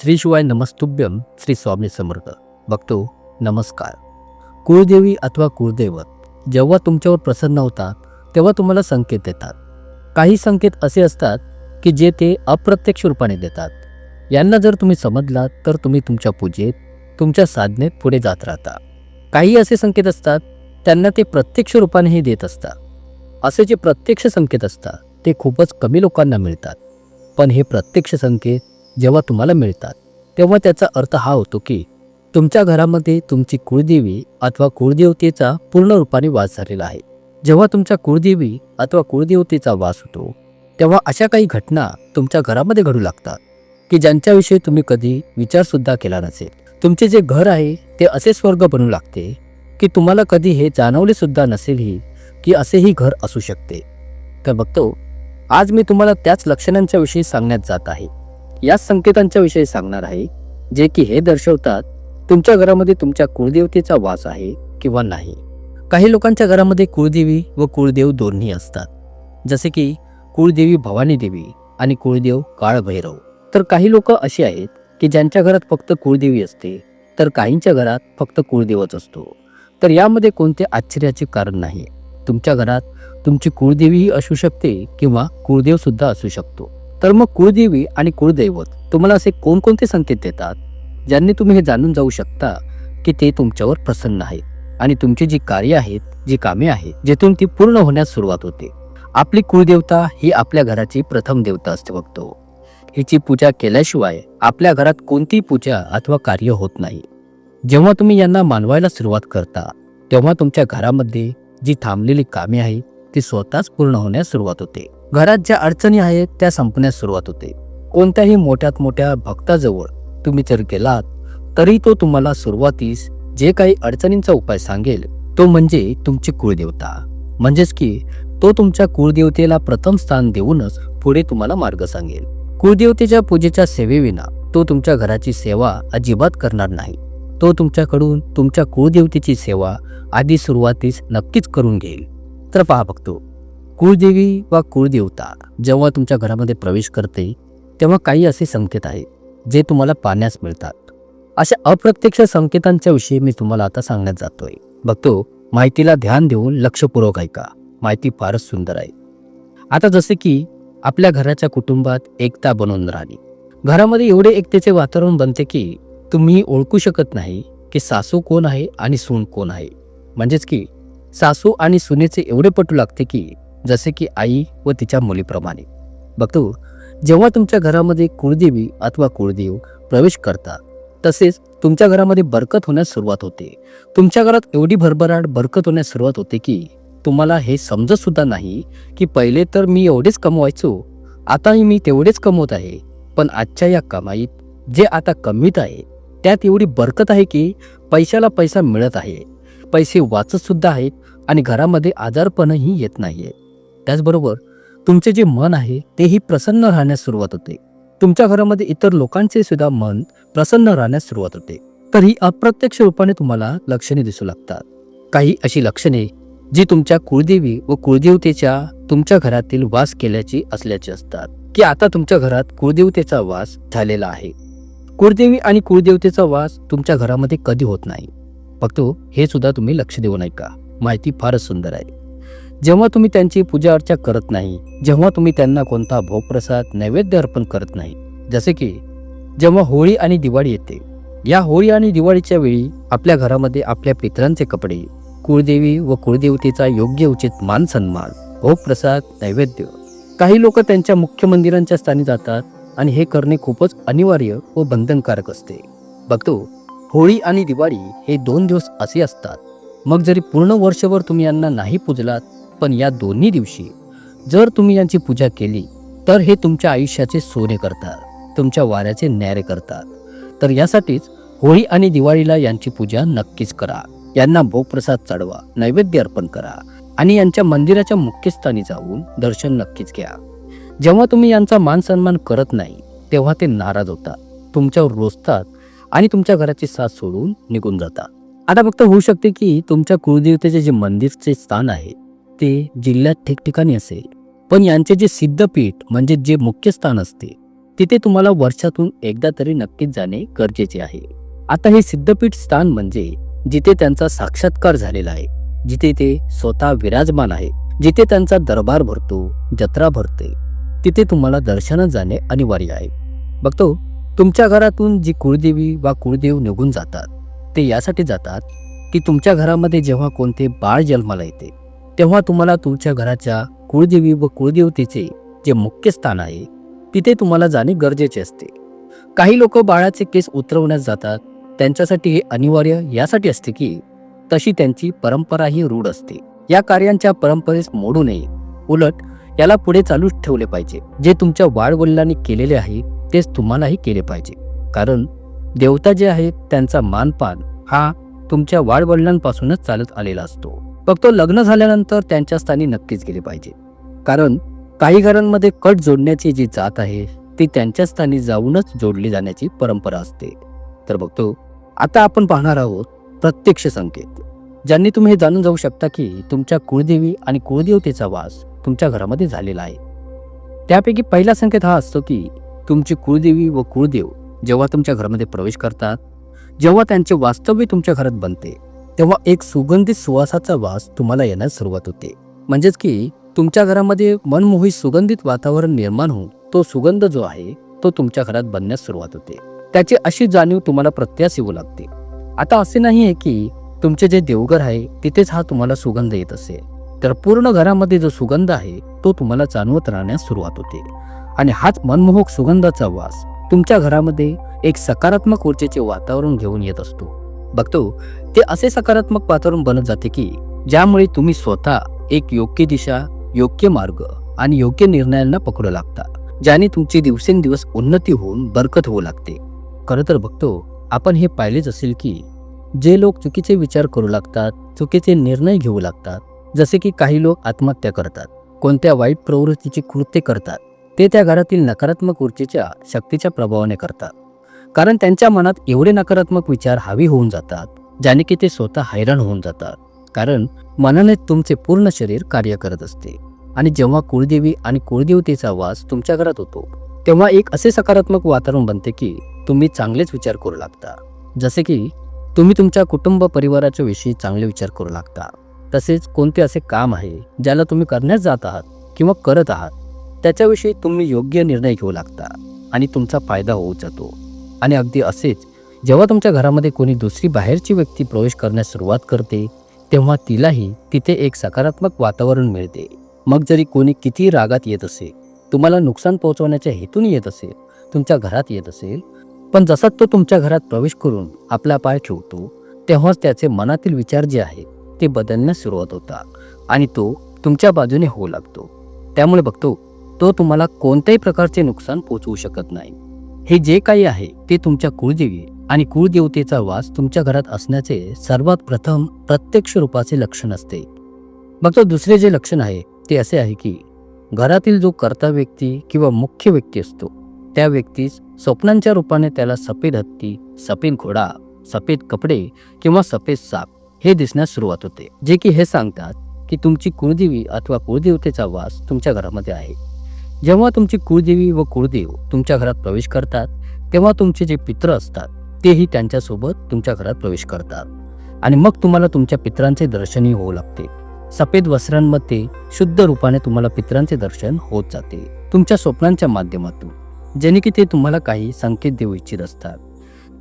श्री शिवाय नमस्तुभ्यम श्री स्वामी समर्थ. बघतो नमस्कार. कुळदेवी अथवा कुळदैवत जेव्हा तुमच्यावर प्रसन्न होतात तेव्हा तुम्हाला संकेत देतात. काही संकेत असे असतात की जे ते अप्रत्यक्ष रूपाने देतात. यांना जर तुम्ही समजलात तर तुम्ही तुमच्या पूजेत तुमच्या साधनेत पुढे जात राहता. काही असे संकेत असतात त्यांना ते प्रत्यक्ष रूपानेही देत असतात. असे जे प्रत्यक्ष संकेत असतात ते खूपच कमी लोकांना मिळतात. पण हे प्रत्यक्ष संकेत जेव्हा तुम्हाला मिळतात तेव्हा त्याचा अर्थ हा होतो की तुमच्या घरामध्ये तुमची कुळदेवी अथवा कुळदेवतेचा पूर्ण रूपाने वास झालेला आहे. जेव्हा तुमच्या कुळदेवी अथवा कुळदेवतेचा वास होतो तेव्हा अशा काही घटना तुमच्या घरामध्ये घडू लागतात की ज्यांच्याविषयी तुम्ही कधी विचारसुद्धा केला नसेल. तुमचे जे घर आहे ते असे स्वर्ग बनू लागते की तुम्हाला कधी हे जाणवले सुद्धा नसेलही की असेही घर असू शकते. तर बघतो आज मी तुम्हाला त्याच लक्षणांच्या विषयी सांगण्यात जात आहे. याच संकेतांच्या विषयी सांगणार आहे जे की हे दर्शवतात तुमच्या घरामध्ये तुमच्या कुळदेवतेचा वास आहे किंवा नाही. काही लोकांच्या घरामध्ये कुळदेवी व कुळदेव दोन्ही असतात, जसे की कुळदेवी भवानी देवी आणि कुळदेव काळभैरव. तर काही लोक अशी आहेत की ज्यांच्या घरात फक्त कुळदेवी असते तर काहींच्या घरात फक्त कुळदेवच असतो. तर यामध्ये कोणते आश्चर्याचे कारण नाही. तुमच्या घरात तुमची कुळदेवीही असू शकते किंवा कुळदेव सुद्धा असू शकतो. तर मग कुळदेवी आणि कुळदैवत तुम्हाला असे कोणकोणते संकेत देतात ज्यांनी तुम्ही हे जाणून जाऊ शकता की ते तुमच्यावर प्रसन्न आहेत आणि तुमची जी कार्य आहेत, जी कामे आहेत, जेथून ती पूर्ण होण्यास सुरुवात होते. आपली कुळदेवता ही आपल्या घराची प्रथम देवता असते. बघतो हिची पूजा केल्याशिवाय आपल्या घरात कोणतीही पूजा अथवा कार्य होत नाही. जेव्हा तुम्ही यांना मानवायला सुरुवात करता तेव्हा तुमच्या घरामध्ये जी थांबलेली कामे आहेत ती स्वतःच पूर्ण होण्यास सुरुवात होते. घरात ज्या अडचणी आहेत त्या संपण्यास सुरुवात होते. कोणत्याही मोठ्यात मोठ्या भक्ताजवळ तुम्ही जर गेलात तरी तो तुम्हाला सुरुवातीस जे काही अडचणींचा उपाय सांगेल तो म्हणजे तुमची कुळदेवता. म्हणजेच की तो तुमच्या कुळदेवतेला प्रथम स्थान देऊनच पुढे तुम्हाला मार्ग सांगेल. कुळदेवतेच्या पूजेच्या सेवेविना तो तुमच्या घराची सेवा अजिबात करणार नाही. तो तुमच्याकडून तुमच्या कुळदेवतेची सेवा आधी सुरुवातीस नक्कीच करून घेईल. तर पहा बघतो कुळदेवी वा कुळदेवता जेव्हा तुमच्या घरामध्ये प्रवेश करते तेव्हा काही असे संकेत आहेत जे तुम्हाला पाहण्यास मिळतात. अशा अप्रत्यक्ष संकेतांच्या विषयी मी तुम्हाला आता सांगण्यात जातोय. बघतो माहितीला ध्यान देऊन लक्षपूर्वक ऐका. माहिती फारच सुंदर आहे. आता जसे की आपल्या घराच्या कुटुंबात एकता बनवून राहणे. घरामध्ये एवढे एकतेचे वातावरण बनते की तुम्ही ओळखू शकत नाही की सासू कोण आहे आणि सून कोण आहे. म्हणजेच की सासू आणि सुनेचे एवढे पटू लागते की जसे की आई व तिच्या मुलीप्रमाणे. बघतो जेव्हा तुमच्या घरामध्ये कुळदेवी अथवा कुळदेव प्रवेश करतात तसेच तुमच्या घरामध्ये बरकत होण्यास सुरुवात होते. तुमच्या घरात एवढी भरभराट बरकत होण्यास सुरुवात होते की तुम्हाला हे समजत सुद्धा नाही की पहिले तर मी एवढेच कमवायचो, आताही मी तेवढेच कमवत आहे, पण आजच्या या कमाईत जे आता कमीत आहे त्यात एवढी बरकत आहे की पैशाला पैसा मिळत आहे, पैसे वाचत सुद्धा आहेत आणि घरामध्ये आजारपणही येत नाहीये. त्याचबरोबर तुमचे जे मन आहे तेही प्रसन्न राहण्यास सुरुवात होते. तुमच्या घरामध्ये इतर लोकांचे सुद्धा मन प्रसन्न राहण्यास सुरुवात होते. तर ही अप्रत्यक्ष रूपाने तुम्हाला लक्षणे दिसू लागतात. काही अशी लक्षणे जी तुमच्या कुळदेवी व कुळदेवतेच्या तुमच्या घरातील वास केल्याची असल्याची असतात की आता तुमच्या घरात कुळदेवतेचा वास झालेला आहे. कुळदेवी आणि कुळदेवतेचा वास तुमच्या घरामध्ये कधी होत नाही. फक्त हे सुद्धा तुम्ही लक्ष देऊन ऐका. माहिती फारच सुंदर आहे. जेव्हा तुम्ही त्यांची पूजा अर्चा करत नाही, जेव्हा तुम्ही त्यांना कोणता भोगप्रसाद नैवेद्य अर्पण करत नाही, जसे की जेव्हा होळी आणि दिवाळी येते, या होळी आणि दिवाळीच्या वेळी आपल्या घरामध्ये आपल्या पितरांचे कपडे, कुळदेवी व कुळदेवतेचा योग्य उचित मान सन्मान, भोगप्रसाद, नैवेद्य. काही लोक त्यांच्या मुख्य मंदिरांच्या स्थानी जातात आणि हे करणे खूपच अनिवार्य व बंधनकारक असते. बघतो होळी आणि दिवाळी हे 2 दिवस असे असतात. मग जरी पूर्ण वर्षभर तुम्ही यांना नाही पूजलात पण या दोन्ही दिवशी जर तुम्ही यांची पूजा केली तर हे तुमच्या आयुष्याचे सोने करतात, तुमच्या वाऱ्याचे न्यारे करतात. तर यासाठीच होळी आणि दिवाळीला यांची पूजा नक्कीच करा. यांना भोगप्रसाद चढवा, नैवेद्य अर्पण करा आणि यांच्या मंदिराच्या मुख्य स्थानी जाऊन दर्शन नक्कीच घ्या. जेव्हा तुम्ही यांचा मान सन्मान करत नाही तेव्हा ते नाराज होतात, तुमच्यावर रोजतात आणि तुमच्या घराची साथ सोडून निघून जातात. आता फक्त होऊ शकते की तुमच्या कुळदेवतेचे जे मंदिरचे स्थान आहे ते जिल्ह्यात ठिकठिकाणी असेल, पण यांचे जे सिद्धपीठ म्हणजे जे मुख्य स्थान असते तिथे तुम्हाला वर्षातून एकदा तरी नक्कीच जाणे गरजेचे आहे. आता हे सिद्धपीठ स्थान म्हणजे जिथे त्यांचा साक्षात्कार झालेला आहे, जिथे ते स्वतः विराजमान आहे, जिथे त्यांचा दरबार भरतो, जत्रा भरते, तिथे तुम्हाला दर्शनात जाणे अनिवार्य आहे. बघतो, तुमच्या घरातून जी कुळदेवी वा कुळदेव निघून जातात ते यासाठी जातात की तुमच्या घरामध्ये जेव्हा कोणते बाळ जन्माला येते तेव्हा तुम्हाला तुमच्या घराच्या कुळदेवी व कुळदेवतेचे जे मुख्य स्थान आहे तिथे तुम्हाला जाणे गरजेचे असते. काही लोक बाळाचे केस उतरवण्यास जातात. त्यांच्यासाठी हे अनिवार्य यासाठी असते की तशी त्यांची परंपरा ही रूढ असते. या कार्यांच्या परंपरेस मोडू नये, उलट याला पुढे चालूच ठेवले पाहिजे. जे तुमच्या वाडवडिलांनी केलेले आहे तेच तुम्हालाही केले पाहिजे. कारण देवता जे आहेत त्यांचा मानपान हा तुमच्या वाडवडिलांपासूनच चालत आलेला असतो. फक्त लग्न झाल्यानंतर त्यांच्या स्थानी नक्कीच गेले पाहिजे. कारण काही घरांमध्ये कट जोडण्याची जी जात आहे ती त्यांच्या स्थानी जाऊनच जोडली जाण्याची परंपरा असते. तर बघतो, आता आपण पाहणार आहोत प्रत्यक्ष संकेत, ज्यांनी तुम्ही हे जाणून जाऊ शकता की तुमच्या कुळदेवी आणि कुळदेवतेचा वास तुमच्या घरामध्ये झालेला आहे. त्यापैकी पहिला संकेत हा असतो की तुमची कुळदेवी व कुळदेव जेव्हा तुमच्या घरामध्ये प्रवेश करतात, जेव्हा त्यांचे वास्तव्य तुमच्या घरात बनते, तेव्हा एक सुगंधित सुवासाचा वास तुम्हाला येण्यास सुरुवात होते. म्हणजेच की तुमच्या घरामध्ये मनमोही सुगंधित वातावरण निर्माण होऊन तो सुगंध जो आहे तो तुमच्या घरात बनण्यास सुरुवात होते. त्याची अशी जाणीव तुम्हाला प्रत्यास येऊ लागते. आता असे नाही आहे की तुमचे जे देवघर आहे तिथेच हा तुम्हाला सुगंध येत असेल, तर पूर्ण घरामध्ये जो सुगंध आहे तो तुम्हाला जाणवत राहण्यास सुरुवात होते. आणि हाच मनमोहक सुगंधाचा वास तुमच्या घरामध्ये एक सकारात्मक ऊर्जेचे वातावरण घेऊन येत असतो. बघतो, ते असे सकारात्मक वातावरण बनत जाते की ज्यामुळे तुम्ही स्वतः एक योग्य दिशा, योग्य मार्ग आणि योग्य निर्णयांना पकडू लागता, ज्याने तुमची दिवसेंदिवस उन्नती होऊन बरकत होऊ लागते. खरं तर बघतो, आपण हे पाहिलेच असेल की जे लोक चुकीचे विचार करू लागतात, चुकीचे निर्णय घेऊ लागतात, जसे की काही लोक आत्महत्या करतात, कोणत्या वाईट प्रवृत्तीची कृत्य करतात, ते त्या घरातील नकारात्मक ऊर्जेच्या शक्तीच्या प्रभावाने करतात. कारण त्यांच्या मनात एवढे नकारात्मक विचार हावी होऊन जातात ज्याने की ते स्वतः हैराण होऊन जातात. कारण मनाने तुमचे पूर्ण शरीर कार्य करत असते. आणि जेव्हा कुळदेवी आणि कुळदेवतेचा वास तुमच्या घरात होतो तेव्हा एक असे सकारात्मक वातावरण बनते की तुम्ही चांगलेच विचार करू लागता. जसे की तुम्ही तुमच्या कुटुंब परिवाराच्या विषयी चांगले विचार करू लागता. तसेच कोणते असे काम आहे ज्याला तुम्ही करण्यास जात आहात किंवा करत आहात त्याच्याविषयी तुम्ही योग्य निर्णय घेऊ लागता आणि तुमचा फायदा होऊ जातो. आणि अगदी असेच जेव्हा तुमच्या घरामध्ये कोणी दुसरी बाहेरची व्यक्ती प्रवेश करण्यास सुरुवात करते तेव्हा तिलाही तिथे एक सकारात्मक वातावरण मिळते. मग जरी कोणी किती रागात येत असेल, तुम्हाला नुकसान पोहोचवण्याच्या हेतून येत असेल, तुमच्या घरात येत असेल, पण जसा तो तुमच्या घरात प्रवेश करून आपला पाय ठेवतो तेव्हाच त्याचे मनातील विचार जे आहेत ते बदलण्यास सुरुवात होतात आणि तो तुमच्या बाजूने होऊ लागतो. त्यामुळे बघतो, तो तुम्हाला कोणत्याही प्रकारचे नुकसान पोहोचवू शकत नाही. हे जे काही आहे ते तुमच्या कुळदेवी आणि कुळदेवतेचा वास तुमच्या घरात असण्याचे सर्वात प्रथम प्रत्यक्ष रूपाचे लक्षण असते. मग तो दुसरे जे लक्षण आहे ते असे आहे की घरातील जो कर्ता व्यक्ती किंवा मुख्य व्यक्ती असतो त्या व्यक्तीस स्वप्नांच्या रूपाने त्याला सफेद हत्ती, सफेद घोडा, सफेद कपडे किंवा सफेद साप हे दिसण्यास सुरुवात होते, जे की हे सांगतात की तुमची कुळदेवी अथवा कुळदेवतेचा वास तुमच्या घरामध्ये आहे. जेव्हा तुमची कुळदेवी व कुळदेव तुमच्या घरात प्रवेश करतात तेव्हा तुमचे जे पित्र असतात तेही त्यांच्यासोबत तुमच्या घरात प्रवेश करतात आणि मग तुम्हाला तुमच्या पित्रांचे दर्शनही होऊ लागते. सफेद वस्त्रांमध्ये शुद्ध रूपाने तुम्हाला पित्रांचे दर्शन होत जाते तुमच्या स्वप्नांच्या माध्यमातून, जेणे की ते तुम्हाला काही संकेत देऊ इच्छित असतात.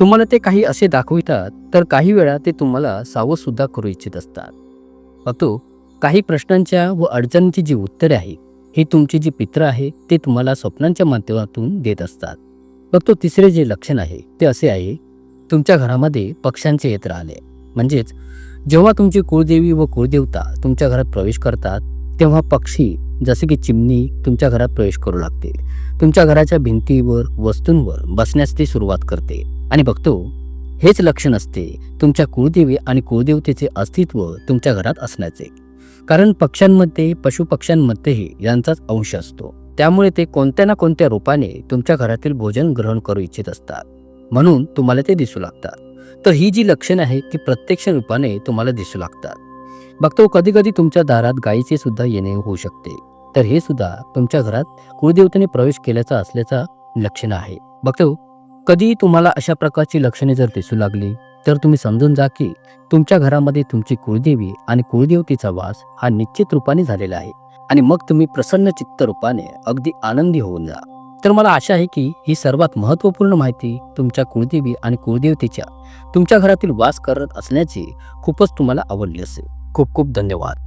तुम्हाला ते काही असे दाखवितात तर काही वेळा ते तुम्हाला सावध सुद्धा करू इच्छित असतात. बघतो, काही प्रश्नांच्या व अडचणींची जी उत्तरे आहेत ही तुमची जी पित्र आहे ते तुम्हाला स्वप्नांच्या माध्यमातून देत असतात. बघतो, तिसरे जे लक्षण आहे ते असे आहे, तुमच्या घरामध्ये पक्ष्यांचे येत राहिले. म्हणजेच जेव्हा तुमची कुळदेवी व कुळदेवता तुमच्या घरात प्रवेश करतात तेव्हा पक्षी जसे की चिमणी तुमच्या घरात प्रवेश करू लागते. तुमच्या घराच्या भिंतीवर, वस्तूंवर बसण्यास ती सुरुवात करते. आणि बघतो, हेच लक्षण असते तुमच्या कुळदेवी आणि कुळदेवतेचे अस्तित्व तुमच्या घरात असण्याचे. कारण पक्ष्यांमध्ये, पशुपक्ष्यांमध्येही यांचाच अंश असतो. त्यामुळे ते कोणत्या ना कोणत्या रूपाने तुमच्या घरातील भोजन ग्रहण करू इच्छित असतात, म्हणून तुम्हाला ते दिसू लागतात. तर ही जी लक्षणे आहेत ती प्रत्यक्ष रूपाने तुम्हाला दिसू लागतात. बघतो, कधी कधी तुमच्या दारात गायीचे सुद्धा येणे होऊ शकते. तर हे सुद्धा तुमच्या घरात कुळदेवतेने प्रवेश केल्याचा असल्याचा लक्षणं आहे. बघतो कधी तुम्हाला अशा प्रकारची लक्षणे जर दिसू लागली तर तुम्ही समजून जा की तुमच्या घरामध्ये तुमची कुळदेवी आणि कुळदेवतेचा वास हा निश्चित रूपाने झालेला आहे. आणि मग तुम्ही प्रसन्न चित्त रूपाने अगदी आनंदी होऊन जा. तर मला आशा आहे की ही सर्वात महत्त्वपूर्ण माहिती तुमच्या कुळदेवी आणि कुळदेवतेच्या तुमच्या घरातील वास करत असण्याची खूपच तुम्हाला आवडली असेल. खूप खूप धन्यवाद.